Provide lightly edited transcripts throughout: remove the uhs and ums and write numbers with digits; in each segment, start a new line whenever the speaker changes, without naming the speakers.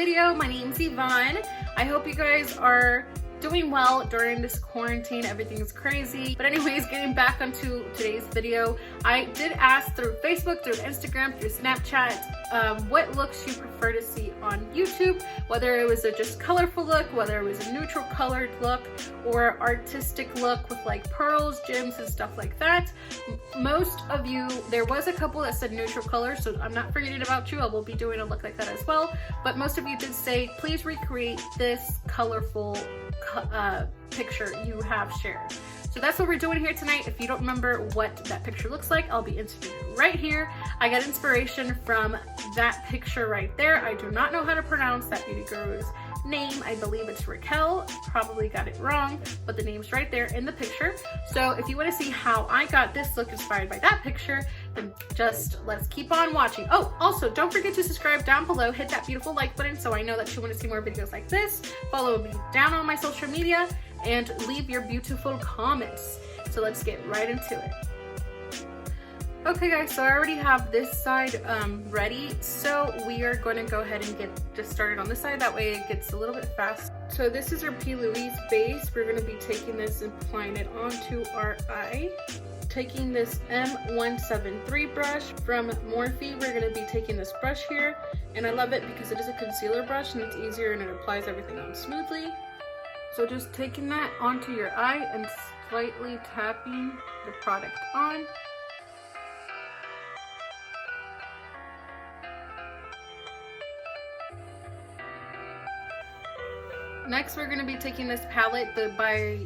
video. My name's Yvonne. I hope you guys are doing well during this quarantine. Everything's crazy. But anyways, getting back onto today's video, I did ask through Facebook, through Instagram, through Snapchat, what looks you prefer to see on YouTube, whether it was a just colorful look, whether it was a neutral colored look, or artistic look with like pearls, gems, and stuff like that. Most of you, there was a couple that said neutral color, so I'm not forgetting about you. I will be doing a look like that as well. But most of you did say, please recreate this colorful picture you have shared. So that's what we're doing here tonight. If you don't remember what that picture looks like, I'll be inserting it right here. I got inspiration from that picture right there. I do not know how to pronounce that beauty guru's name. I believe it's Raquel. Probably got it wrong, but the name's right there in the picture. So if you want to see how I got this look inspired by that picture, then just let's keep on watching. Oh, also don't forget to subscribe down below. Hit that beautiful like button so I know that you want to see more videos like this. Follow me down on my social media and leave your beautiful comments. So let's get right into it. Okay guys, so I already have this side ready, so we are going to go ahead and get just started on this side. That way it gets a little bit fast. So this is our P. Louise base. We're going to be taking this and applying it onto our eye. Taking this M173 brush from Morphe, we're going to be taking this brush here, and I love it because it is a concealer brush and it's easier and it applies everything on smoothly. So just taking that onto your eye and slightly tapping the product on. Next, we're going to be taking this palette by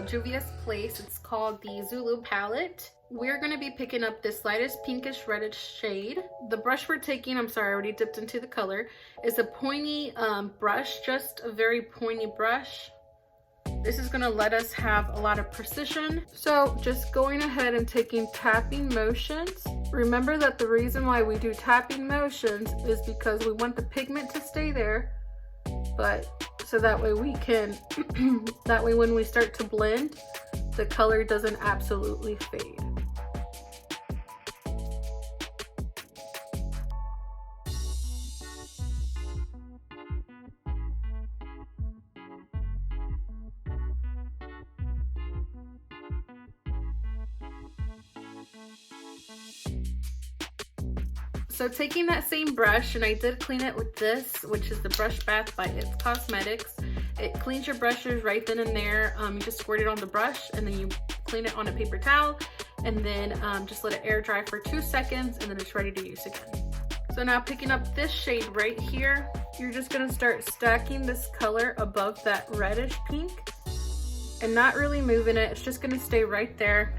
Juvia's Place. It's called the Zulu palette. We're going to be picking up this lightest pinkish reddish shade. The brush we're taking, I'm sorry, I already dipped into the color, is a pointy brush, just a very pointy brush. This is going to let us have a lot of precision. So just going ahead and taking tapping motions. Remember that the reason why we do tapping motions is because we want the pigment to stay there, but so that way we can, that way when we start to blend, the color doesn't absolutely fade. So taking that same brush, and I did clean it with this, which is the Brush Bath by It's Cosmetics. It cleans your brushes right then and there. You just squirt it on the brush and then you clean it on a paper towel, and then just let it air dry for 2 seconds, and then it's ready to use again. So now picking up this shade right here, you're just gonna start stacking this color above that reddish pink and not really moving it. It's just gonna stay right there.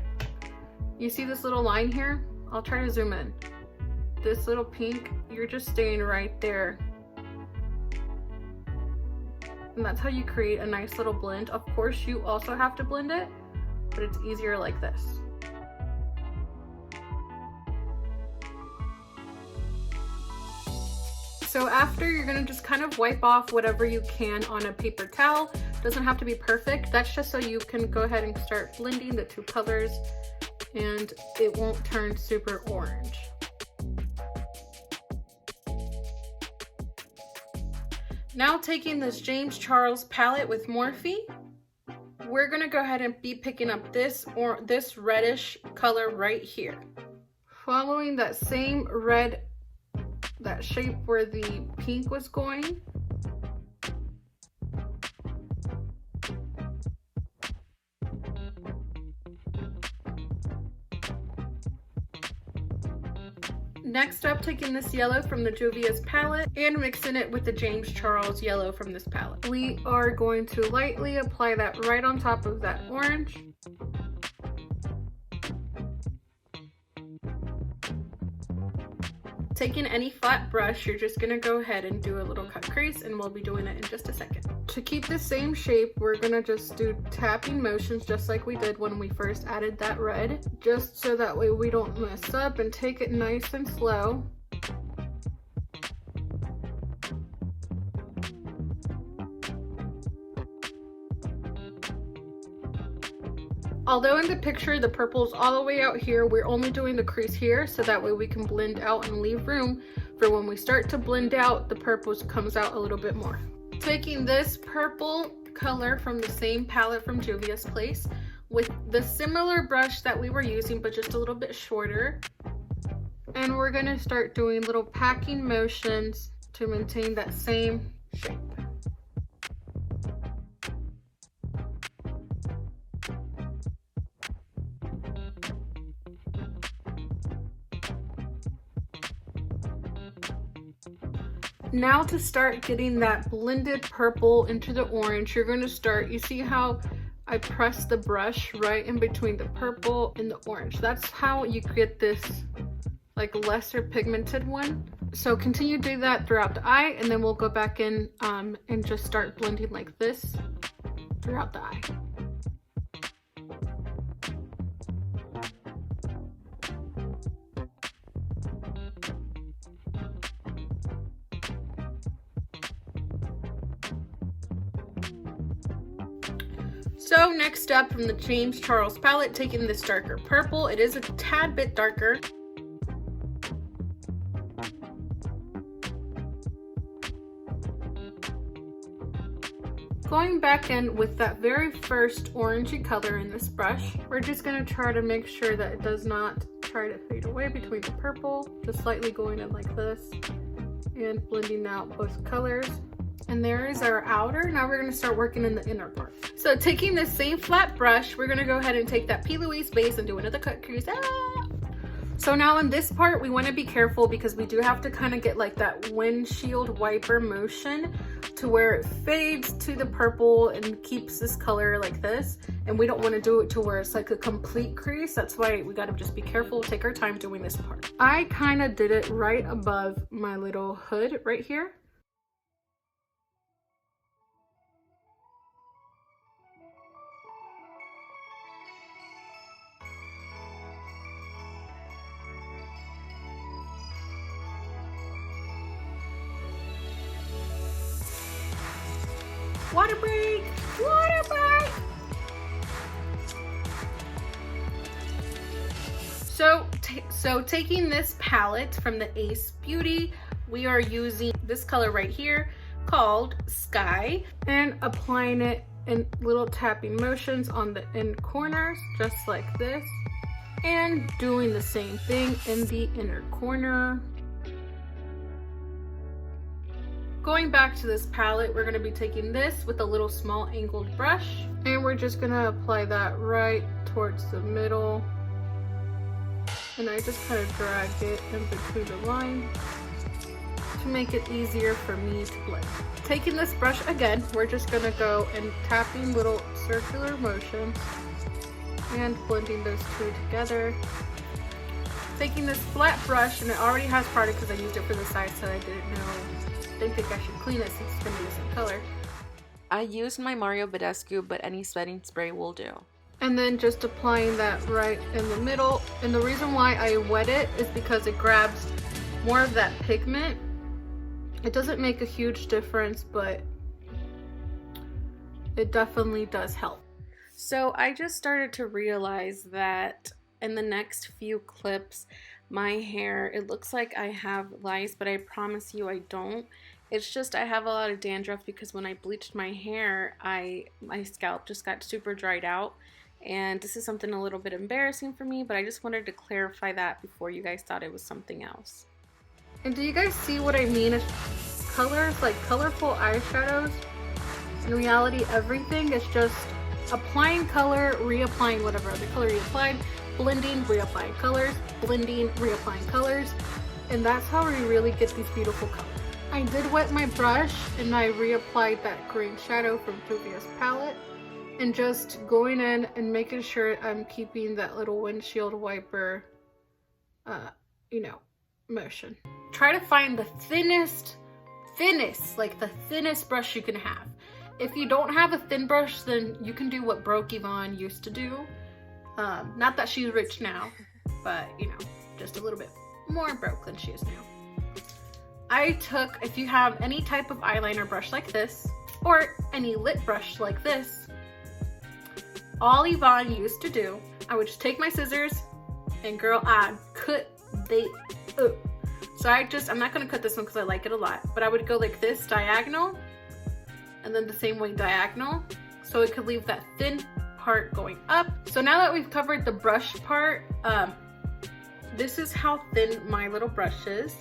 You see this little line here? I'll try to zoom in. This little pink, you're just staying right there. And that's how you create a nice little blend. Of course, you also have to blend it, but it's easier like this. So after, you're gonna just kind of wipe off whatever you can on a paper towel. Doesn't have to be perfect. That's just so you can go ahead and start blending the two colors and it won't turn super orange. Now taking this James Charles palette with Morphe, we're gonna go ahead and be picking up this reddish color right here. Following that same red, that shape where the pink was going. Next up, taking this yellow from the Juvia's palette and mixing it with the James Charles yellow from this palette. We are going to lightly apply that right on top of that orange. Taking any flat brush, you're just gonna go ahead and do a little cut crease, and we'll be doing it in just a second. To keep the same shape, we're gonna just do tapping motions just like we did when we first added that red, just so that way we don't mess up, and take it nice and slow. Although in the picture the purple's all the way out here, we're only doing the crease here so that way we can blend out and leave room for when we start to blend out, the purple comes out a little bit more. Taking this purple color from the same palette from Juvia's Place with the similar brush that we were using, but just a little bit shorter. And we're gonna start doing little packing motions to maintain that same shape. Now to start getting that blended purple into the orange, you're gonna start, you see how I press the brush right in between the purple and the orange. That's how you get this like lesser pigmented one. So continue to do that throughout the eye, and then we'll go back in and just start blending like this throughout the eye. So next up, from the James Charles palette, taking this darker purple. It is a tad bit darker. Going back in with that very first orangey color in this brush, we're just going to try to make sure that it does not try to fade away between the purple. Just slightly going in like this and blending out both colors. And there is our outer. Now we're going to start working in the inner part. So taking the same flat brush, we're going to go ahead and take that P. Louise base and do another cut crease. So now in this part, we want to be careful because we do have to kind of get like that windshield wiper motion to where it fades to the purple and keeps this color like this. And we don't want to do it to where it's like a complete crease. That's why we got to just be careful, take our time doing this part. I kind of did it right above my little hood right here. Water break! Water break! So taking this palette from the Ace Beauty, we are using this color right here called Sky and applying it in little tapping motions on the end corners, just like this, and doing the same thing in the inner corner. Going back to this palette, we're going to be taking this with a little small angled brush, and we're just going to apply that right towards the middle. And I just kind of drag it in between the line to make it easier for me to blend. Taking this brush again, we're just going to go and tapping little circular motions and blending those two together. Taking this flat brush, and it already has product because I used it for the side, so I didn't know. I think I should clean it since it's going to be the same color.
I used my Mario Badescu, but any setting spray will do.
And then just applying that right in the middle. And the reason why I wet it is because it grabs more of that pigment. It doesn't make a huge difference, but it definitely does help.
So I just started to realize that in the next few clips, my hair, it looks like I have lice, but I promise you I don't. It's just I have a lot of dandruff because when I bleached my hair, my scalp just got super dried out. And this is something a little bit embarrassing for me, but I just wanted to clarify that before you guys thought it was something else.
And do you guys see what I mean? It's colors, like colorful eyeshadows. In reality, everything is just applying color, reapplying whatever other color you applied, blending, reapplying colors, blending, reapplying colors. And that's how we really get these beautiful colors. I did wet my brush and I reapplied that green shadow from Juvia's palette. And just going in and making sure I'm keeping that little windshield wiper, motion. Try to find the thinnest, like the thinnest brush you can have. If you don't have a thin brush, then you can do what broke Yvonne used to do. Not that she's rich now, but just a little bit more broke than she is now. I took, if you have any type of eyeliner brush like this, or any lip brush like this, all Yvonne used to do, I would just take my scissors and girl, I'd cut they up. So I'm not gonna cut this one because I like it a lot, but I would go like this, diagonal, and then the same way diagonal, so it could leave that thin part going up. So now that we've covered the brush part, this is how thin my little brush is.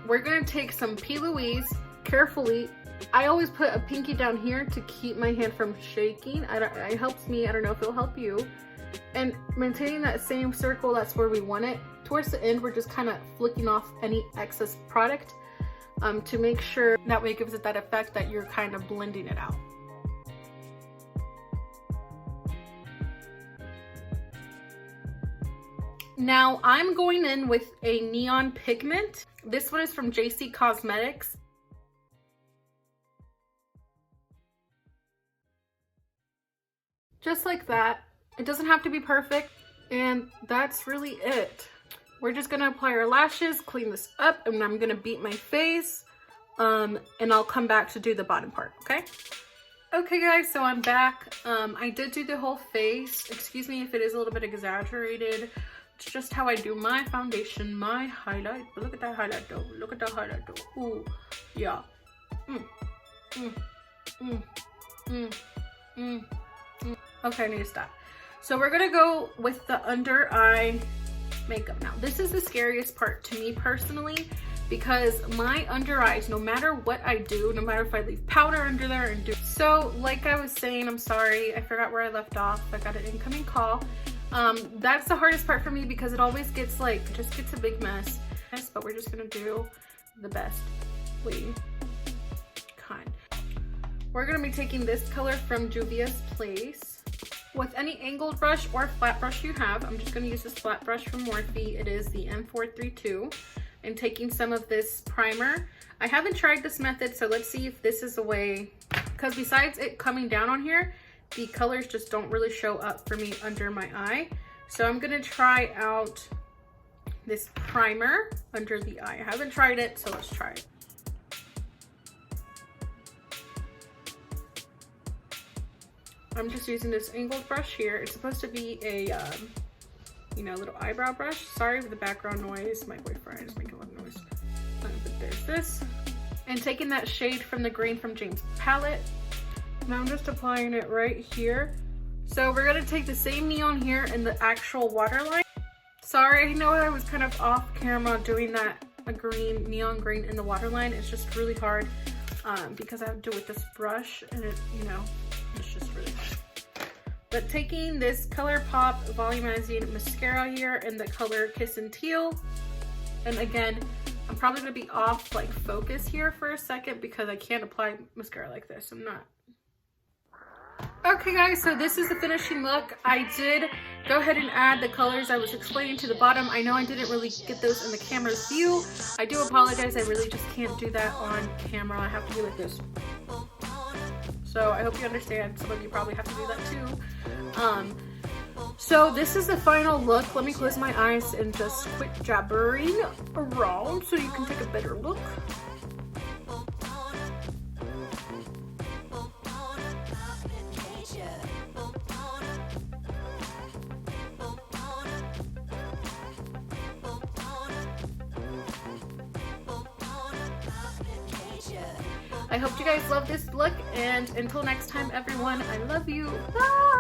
We're gonna take some P. Louise, carefully. I always put a pinky down here to keep my hand from shaking. It helps me, I don't know if it'll help you. And maintaining that same circle, that's where we want it. Towards the end, we're just kind of flicking off any excess product to make sure that way it gives it that effect that you're kind of blending it out. Now I'm going in with a neon pigment. This one is from JC Cosmetics. Just like that. It doesn't have to be perfect, and that's really it. We're just gonna apply our lashes, clean this up, and I'm gonna beat my face, and I'll come back to do the bottom part, okay? Okay guys, so I'm back. I did do the whole face. Excuse me if it is a little bit exaggerated. It's just how I do my foundation, my highlight. But look at that highlight though. Look at that highlight though. Ooh, yeah. Okay, I need to stop. So we're gonna go with the under eye makeup now. This is the scariest part to me personally, because my under eyes, no matter what I do, no matter if I leave powder under there and do. So like I was saying, I'm sorry, I forgot where I left off. I got an incoming call. That's the hardest part for me because it always gets like, just gets a big mess. But we're just gonna do the best we can. We're gonna be taking this color from Juvia's Place. With any angled brush or flat brush you have, I'm just going to use this flat brush from Morphe. It is the M432. And taking some of this primer. I haven't tried this method, so let's see if this is the way, because besides it coming down on here, the colors just don't really show up for me under my eye. So I'm going to try out this primer under the eye. I haven't tried it, so let's try it. I'm just using this angled brush here. It's supposed to be a, you know, little eyebrow brush. Sorry for the background noise. My boyfriend is making a lot of noise. But there's this. And taking that shade from the green from James' palette. Now I'm just applying it right here. So we're gonna take the same neon here in the actual waterline. Sorry, I know I was kind of off camera doing that green, neon green in the waterline. It's just really hard because I have to do it with this brush, and it, you know, it's just really hard. But taking this ColourPop volumizing mascara here in the color Kiss and Teal, and again, I'm probably gonna be off like focus here for a second because I can't apply mascara like this. I'm not. Okay guys, so this is the finishing look. I did go ahead and add the colors I was explaining to the bottom. I know I didn't really get those in the camera's view. I do apologize, I really just can't do that on camera. I have to do it this. So I hope you understand. Some of you probably have to do that too. So this is the final look. Let me close my eyes and just quit jabbering around so you can take a better look. I hope you guys love this look, and until next time everyone, I love you. Bye!